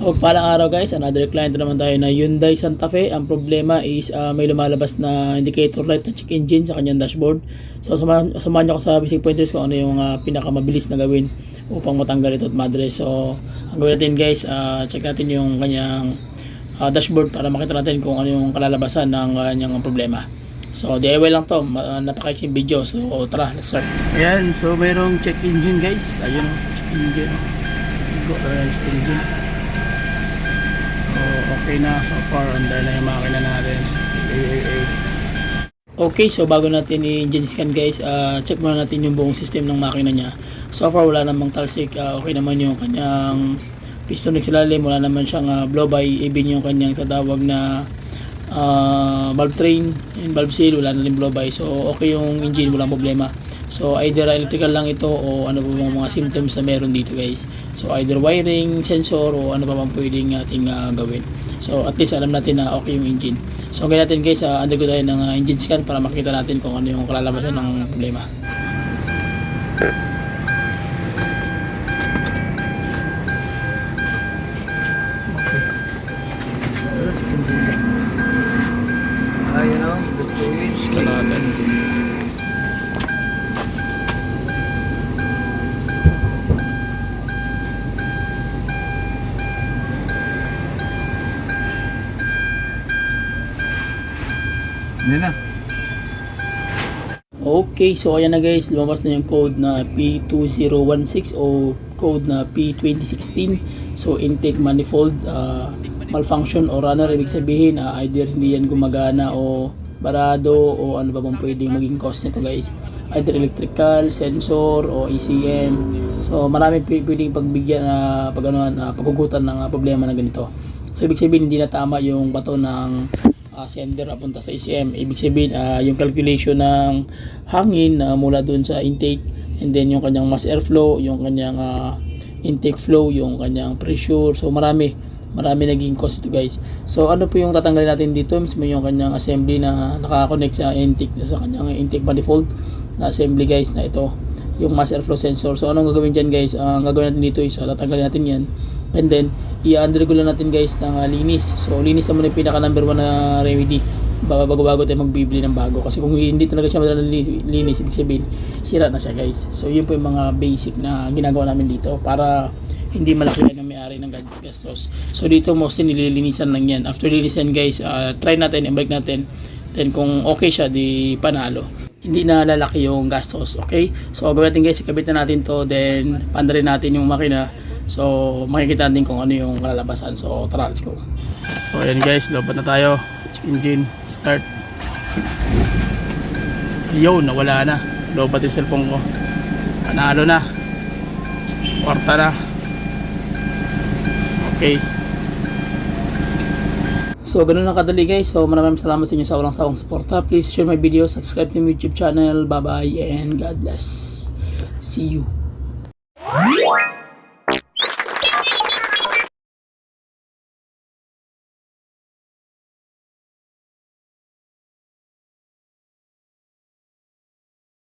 Palang araw guys, another client naman tayo na Hyundai Santa Fe. Ang problema is may lumalabas na indicator light na check engine sa kanyang dashboard. So samahan niyo ako sa basic pointers kung ano yung pinakamabilis na gawin upang matanggal ito at madres. So ang gawin natin guys, check natin yung kanyang dashboard para makita natin kung ano yung kalalabasan ng kanyang problema. So DIY lang to, napakaiksing video. So tara, let's start. Ayan, so mayroong check engine guys. Ayun, check engine. Check engine. Okay na so far, under na yung makina natin. Okay, so bago natin i-engine scan guys, check muna natin yung buong system ng makina niya. So far wala namang talsik, okay naman yung kanyang piston sa ilalim, wala naman siyang blow by, even yung kanyang tatawag na valve train and valve seal, wala na rin blow by. So okay yung engine, walang problema. So either electrical lang ito o ano pa mga symptoms na meron dito guys. So either wiring, sensor o ano pa bang pwedeng ating gawin. So at least alam natin na okay yung engine. So gawin natin guys, undergo tayo ng engine scan para makita natin kung ano yung kalalabasan ng problema. You know, the page. Scan natin. Yan na. Okay, so ayan na guys, lumabas na yung code na P2016 o code na P2016. So intake manifold malfunction o runner, ibig sabihin either hindi yan gumagana o barado o ano ba bang pwedeng maging cause nito guys. Either electrical, sensor o ECM. So marami pwedeng pagbigyan paghugutan ng problema na ganito. So ibig sabihin hindi na tama yung bato ng sender papunta sa ECM. Ibig sabihin yung calculation ng hangin mula dun sa intake, and then yung kanyang mass airflow, yung kanyang intake flow, yung kanyang pressure. So marami naging cause ito guys. So ano po yung tatanggalin natin dito? Mismo yung kanyang assembly na nakakonect sa intake, sa kanyang intake manifold na assembly guys, na ito yung mass airflow sensor. So anong gagawin dyan guys? Ang gagawin natin dito is tatanggalin natin yan, and then i-undergo lang natin guys ng linis. So linis naman yung pinaka number 1 na remedy bago tayo magbibili ng bago, kasi kung hindi talaga siya madala linis, ibig sabihin sira na siya guys. So yun po yung mga basic na ginagawa namin dito para hindi malaki ng may-ari ng gadget gastos. So dito mostly nililinisan lang yan. After linisan guys, try natin, i-break natin, then kung okay siya, di panalo, hindi na lalaki yung gastos. Okay, so gawin natin guys, ikabit na natin to, then pandarin natin yung makina. So makikita natin kung ano yung kalalabasan. So tara, let's go. So ayan guys, lobat na tayo. Check engine, start. Ayun, nawala na. Lobat yung cellphone ko. Panalo na. Kwarta na. Okay. So ganun lang kadali guys. So maraming salamat sa inyo sa walang sawang suporta. Please share my video, subscribe to my YouTube channel. Bye bye and God bless. See you.